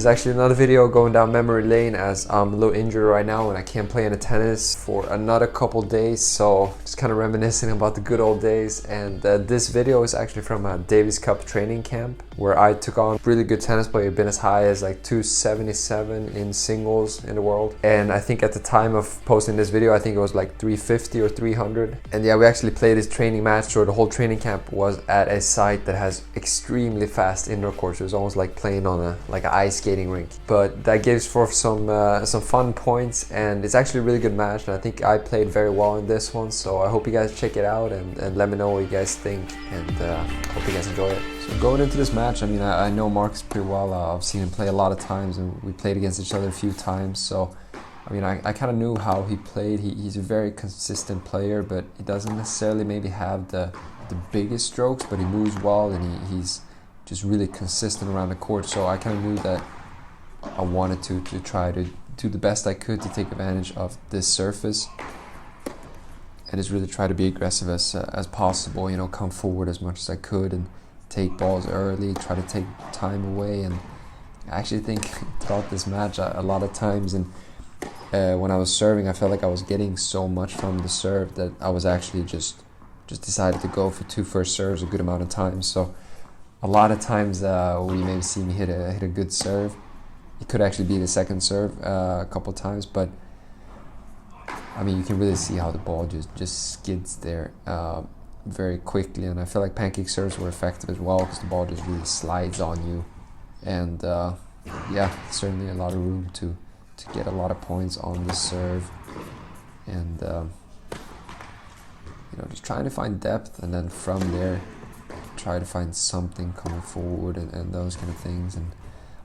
is actually another video going down memory lane as I'm a little injured right now and I can't play any tennis for another couple days, so just kind of reminiscing about the good old days. And this video is actually from a Davis Cup training camp where I took on really good tennis player, been as high as like 277 in singles in the world. And I think at the time of posting this video, I think it was like 350 or 300. And yeah, we actually played this training match, or the whole training camp was at a site that has extremely fast indoor courts. It was almost like playing on an ice skating rink, but that gives for some fun points, and it's actually a really good match, and I think I played very well in this one. So I hope you guys check it out and let me know what you guys think, and hope you guys enjoy it. So going into this match, I mean, I know Markus pretty well. I've seen him play a lot of times, and we played against each other a few times. So I mean, I kind of knew how he played. He's a very consistent player, but he doesn't necessarily maybe have the biggest strokes, but he moves well, and he's just really consistent around the court. So I kind of knew that I wanted to try to do the best I could to take advantage of this surface, and just really try to be aggressive as possible, you know, come forward as much as I could and take balls early, try to take time away. And I actually think throughout this match, a lot of times, and when I was serving, I felt like I was getting so much from the serve that I was actually just decided to go for 2 first serves a good amount of times. So a lot of times when you maybe see me hit a good serve, it could actually be the second serve a couple of times, but I mean, you can really see how the ball just skids there very quickly. And I feel like pancake serves were effective as well, because the ball just really slides on you. And yeah, certainly a lot of room to get a lot of points on the serve. And you know, just trying to find depth, and then from there try to find something coming forward and those kind of things. And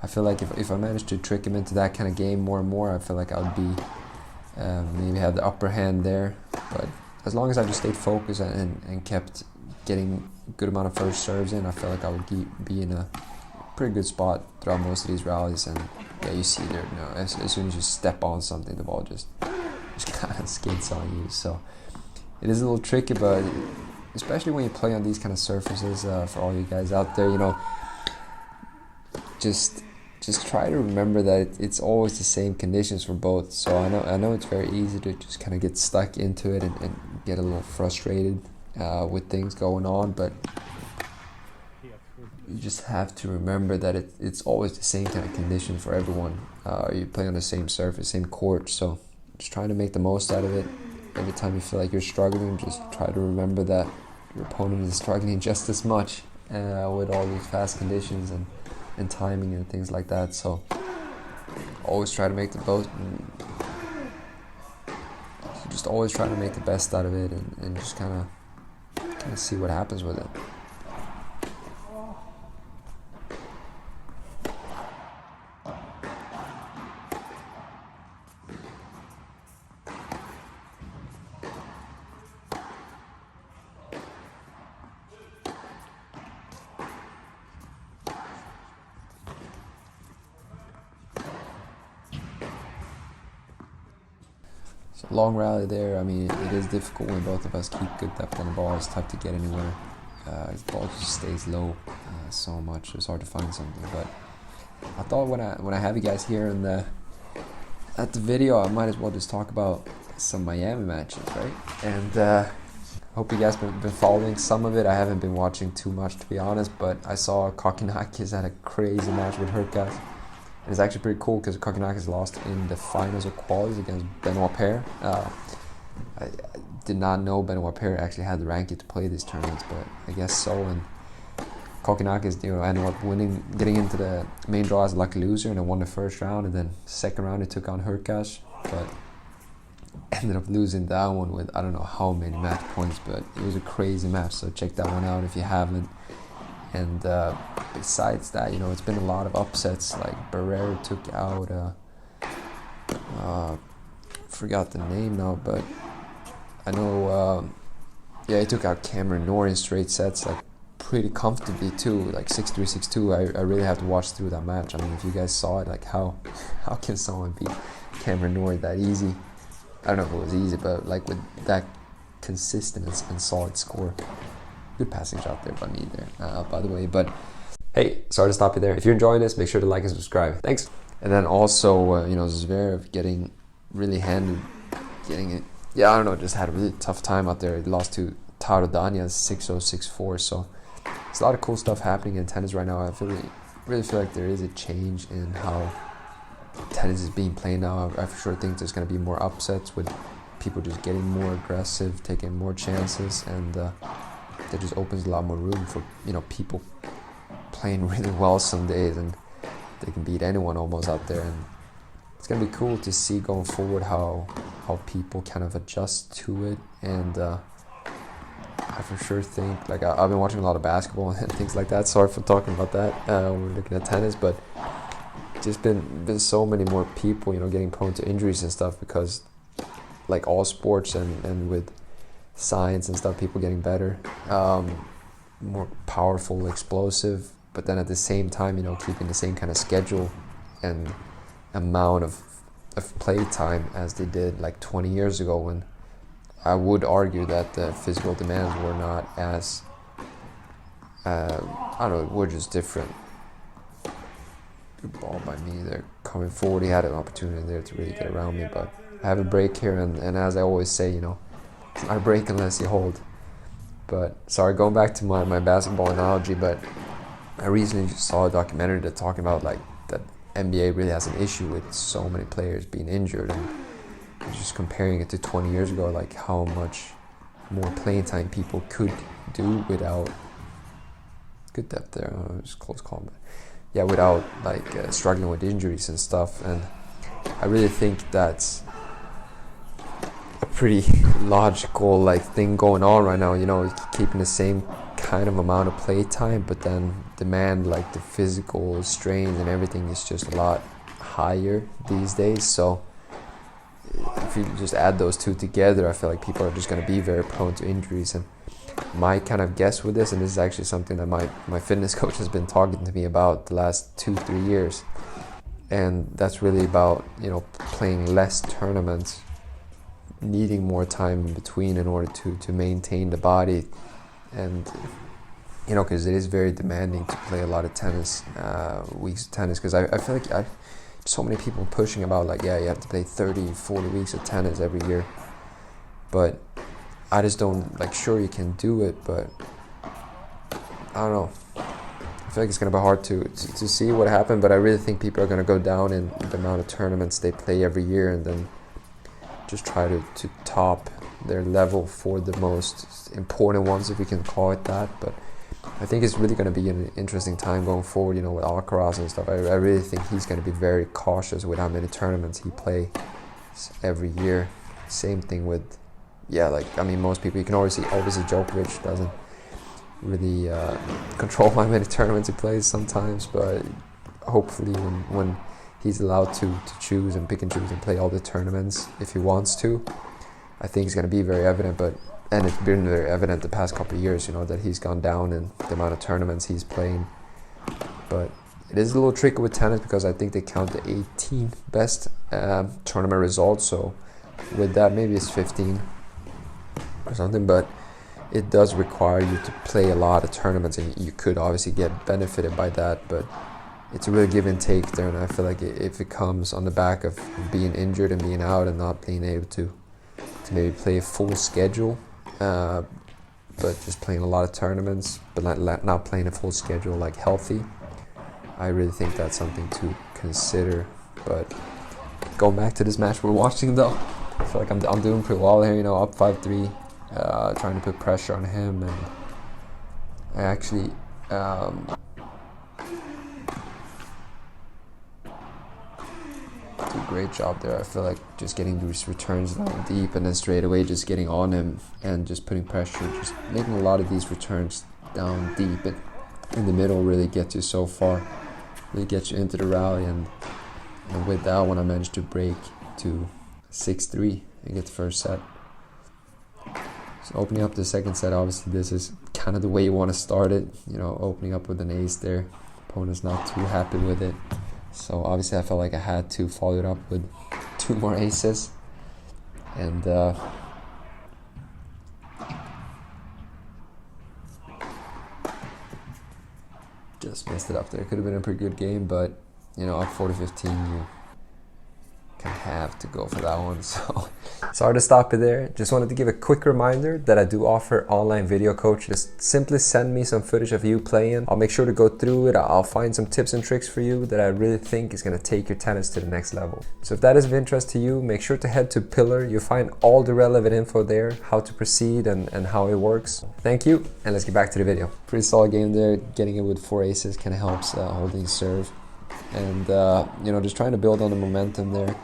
I feel like if I managed to trick him into that kind of game more and more, I feel like I would be maybe have the upper hand there. But as long as I just stayed focused and kept getting a good amount of first serves in, I feel like I would be in a pretty good spot throughout most of these rallies. And yeah, you see there, you know, as soon as you step on something, the ball just kind of skids on you. So it is a little tricky, but especially when you play on these kind of surfaces, for all you guys out there, you know, just try to remember that it's always the same conditions for both. So I know it's very easy to just kind of get stuck into it and get a little frustrated with things going on, but you just have to remember that it's always the same kind of condition for everyone. You play on the same surface, same court, so just trying to make the most out of it. Every time you feel like you're struggling, just try to remember that your opponent is struggling just as much with all these fast conditions and timing and things like that. So always try to make the most, just always try to make the best out of it, and just kind of see what happens with it. So long rally there. I mean, it is difficult when both of us keep good depth on the ball. It's tough to get anywhere. The ball just stays low so much. It's hard to find something. But I thought when I have you guys here at the video, I might as well just talk about some Miami matches, right? And hope you guys been following some of it. I haven't been watching too much, to be honest, but I saw Kokinakis had a crazy match with Hurkacz. It's actually pretty cool because Kokinakis lost in the finals of qualies against Benoit Paire. I did not know Benoit Paire actually had the ranking to play these tournaments, but I guess so. And Kokinakis, you know, ended up winning, getting into the main draw as a lucky loser, and then won the first round. And then second round he took on Hurkacz, but ended up losing that one with I don't know how many match points, but it was a crazy match. So check that one out if you haven't. And besides that, you know, it's been a lot of upsets. Like Barrera took out, forgot the name now, but I know, yeah, he took out Cameron Norrie in straight sets, like pretty comfortably too, like 6-3, 6-2. I really have to watch through that match. I mean, if you guys saw it, like how can someone beat Cameron Norrie that easy? I don't know if it was easy, but like with that consistent and solid score. Good passing shot there by me there, by the way. But Hey, sorry to stop you there. If you're enjoying this, make sure to like and subscribe. Thanks. And then also, Zverev getting really handed, getting it. Yeah, I don't know, just had a really tough time out there. He lost to Taro Dania 6-0, 6-4. So there's a lot of cool stuff happening in tennis right now. I really feel like there is a change in how tennis is being played now. I for sure think there's going to be more upsets with people just getting more aggressive, taking more chances, and that just opens a lot more room for people playing really well some days, and they can beat anyone almost out there. And it's gonna be cool to see going forward how people kind of adjust to it. And I for sure think, like, I've been watching a lot of basketball and things like that. Sorry for talking about that when we're looking at tennis, but just been so many more people getting prone to injuries and stuff, because like all sports and with science and stuff, people getting better, more powerful, explosive, but then at the same time keeping the same kind of schedule and amount of play time as they did like 20 years ago, when I would argue that the physical demands were not as were just different. Good ball by me there, coming forward. He had an opportunity there to really get around me, but I have a break here, and as I always say, it's not a break unless you hold. But sorry, going back to my basketball analogy, but I recently just saw a documentary that talking about like that NBA really has an issue with so many players being injured, and just comparing it to 20 years ago, like how much more playing time people could do without good depth there. It was a close call, but yeah, without like struggling with injuries and stuff. And I really think that's a pretty logical thing going on right now, keeping the same kind of amount of play time, but then demand, like the physical strains and everything, is just a lot higher these days. So if you just add those two together, I feel like people are just going to be very prone to injuries. And my kind of guess with this, and this is actually something that my fitness coach has been talking to me about the last 2-3 years, and that's really about playing less tournaments, needing more time in between in order to maintain the body. And because it is very demanding to play a lot of tennis, weeks of tennis, because I feel like so many people pushing about you have to play 30-40 weeks of tennis every year, but I just don't, sure you can do it, but I don't know, I feel like it's going to be hard to see what happened. But I really think people are going to go down in the amount of tournaments they play every year, and then just try to top their level for the most important ones, if we can call it that. But I think it's really going to be an interesting time going forward, with Alcaraz and stuff. I really think he's going to be very cautious with how many tournaments he plays every year. Same thing with, most people, you can always see, obviously Djokovic doesn't really control how many tournaments he plays sometimes, but hopefully when he's allowed to choose and pick and choose and play all the tournaments if he wants to, I think it's going to be very evident. And it's been very evident the past couple of years, that he's gone down in the amount of tournaments he's playing. But it is a little tricky with tennis, because I think they count the 18 best tournament results. So with that, maybe it's 15 or something, but it does require you to play a lot of tournaments, and you could obviously get benefited by that, but it's a real give and take there. And I feel like if it comes on the back of being injured and being out and not being able to maybe play a full schedule, but just playing a lot of tournaments, but not playing a full schedule healthy, I really think that's something to consider. But going back to this match we're watching, though, I feel like I'm doing pretty well here, up 5-3, trying to put pressure on him, and I actually do a great job there. I feel like just getting these returns down deep, and then straight away just getting on him and just putting pressure, just making a lot of these returns down deep and in the middle really get you so far, really get you into the rally. And with that one, I managed to break to 6-3 and get the first set. So opening up the second set, obviously this is kind of the way you want to start it, opening up with an ace there. Opponent's not too happy with it. So obviously I felt like I had to follow it up with 2 more aces. And just messed it up there. Could have been a pretty good game, but you know, up 40-15, you kind of have to go for that one. So sorry to stop it there. Just wanted to give a quick reminder that I do offer online video coaching. Just simply send me some footage of you playing. I'll make sure to go through it. I'll find some tips and tricks for you that I really think is going to take your tennis to the next level. So if that is of interest to you, make sure to head to Pillar. You'll find all the relevant info there, how to proceed and how it works. Thank you, and let's get back to the video. Pretty solid game there. Getting it with 4 aces kind of helps holding serve. And you know, just trying to build on the momentum there.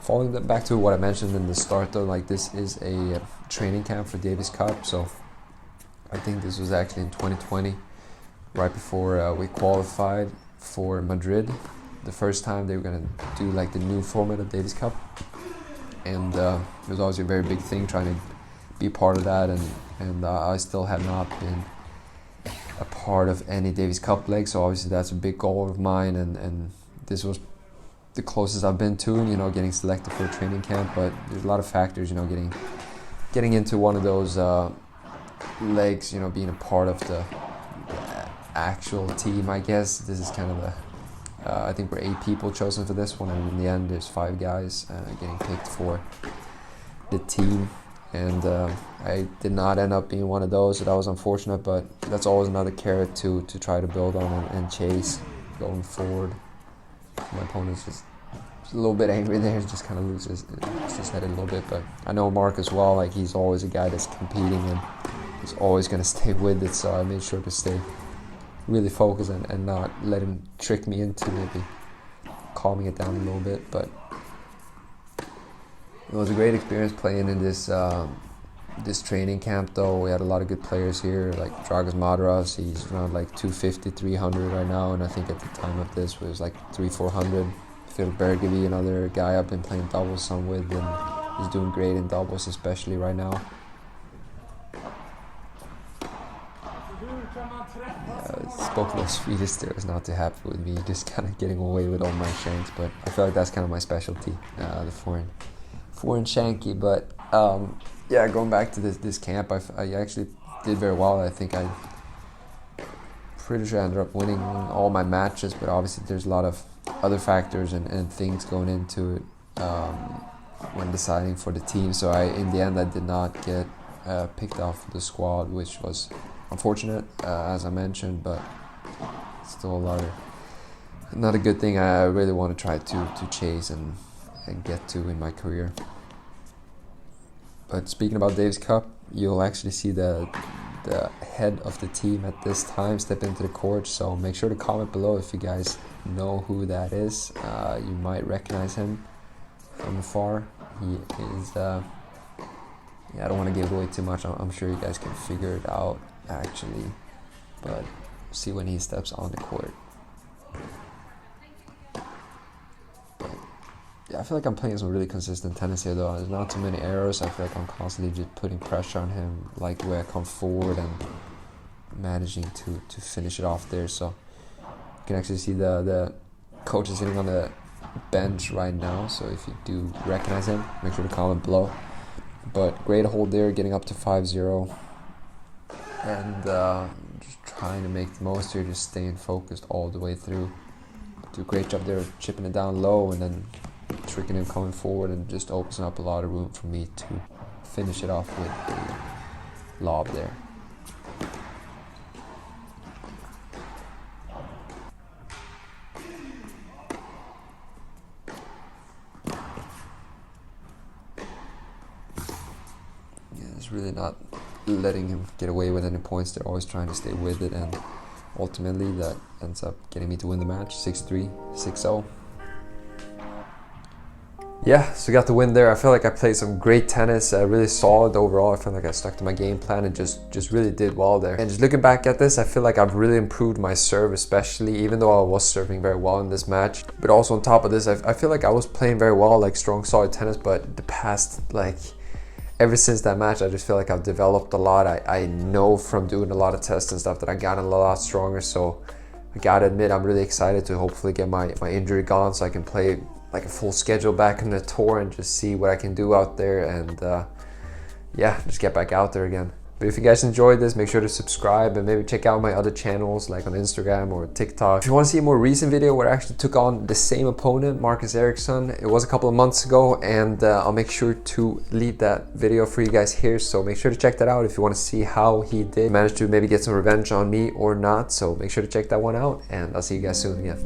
Falling back to what I mentioned in the start though, like this is a training camp for Davis Cup, so I think this was actually in 2020, right before we qualified for Madrid. The first time they were gonna do like the new format of Davis Cup, and it was always a very big thing trying to be part of that, and I still had not been a part of any Davis Cup leg, so obviously that's a big goal of mine, and this was the closest I've been to, you know, getting selected for a training camp. But there's a lot of factors, you know, getting into one of those legs, you know, being a part of the actual team. I guess this is kind of the I think we're 8 people chosen for this one, and in the end there's 5 guys getting picked for the team, and I did not end up being one of those, so that was unfortunate, but that's always another carrot to try to build on and chase going forward. My opponent's just a little bit angry there, just kind of loses his head a little bit, but I know Mark as well, like he's always a guy that's competing and he's always going to stay with it, so I made sure to stay really focused and not let him trick me into maybe calming it down a little bit. But it was a great experience playing in this this training camp though. We had a lot of good players here, like Dragas Madras, he's around like 250, 300 right now, and I think at the time of this was like 300-400. Phil Bergevy, another guy I've been playing doubles some with, and he's doing great in doubles, especially right now. Spoke a little Swedish there, was not too happy with me just kind of getting away with all my shanks, but I feel like that's kind of my specialty, the foreign shanky. But yeah, going back to this camp, I actually did very well. I think I pretty sure I ended up winning all my matches, but obviously there's a lot of other factors and things going into it when deciding for the team. So in the end I did not get picked off the squad, which was unfortunate, as I mentioned, but still not a good thing I really want to try to chase and get to in my career. But speaking about Davis Cup, you'll actually see the head of the team at this time step into the court, so make sure to comment below if you guys know who that is. You might recognize him from afar. He is yeah, I don't want to give away too much. I'm sure you guys can figure it out actually, but see when he steps on the court. Yeah, I feel like I'm playing some really consistent tennis here though. There's not too many errors. I feel like I'm constantly just putting pressure on him, like the way I come forward and managing to finish it off there. So you can actually see the coach is sitting on the bench right now, so if you do recognize him, make sure to comment below. But great hold there, getting up to 5-0, and just trying to make the most here, just staying focused all the way through. Do a great job there chipping it down low and then tricking him coming forward, and just opens up a lot of room for me to finish it off with a lob there. Yeah, it's really not letting him get away with any points. They're always trying to stay with it, and ultimately that ends up getting me to win the match 6-3, 6-0. Yeah, so got the win there. I feel like I played some great tennis, really solid overall. I feel like I stuck to my game plan and just really did well there. And just looking back at this, I feel like I've really improved my serve, especially, even though I was serving very well in this match. But also on top of this, I feel like I was playing very well, like strong, solid tennis, but the past, like, ever since that match, I just feel like I've developed a lot. I know from doing a lot of tests and stuff that I got a lot stronger, so I gotta admit I'm really excited to hopefully get my injury gone so I can play like a full schedule back in the tour and just see what I can do out there, and yeah, just get back out there again. But if you guys enjoyed this, make sure to subscribe and maybe check out my other channels like on Instagram or TikTok. If you want to see a more recent video where I actually took on the same opponent, Markus Eriksson, it was a couple of months ago, and I'll make sure to leave that video for you guys here. So make sure to check that out if you want to see how he did manage to maybe get some revenge on me or not. So make sure to check that one out, and I'll see you guys soon. Yeah.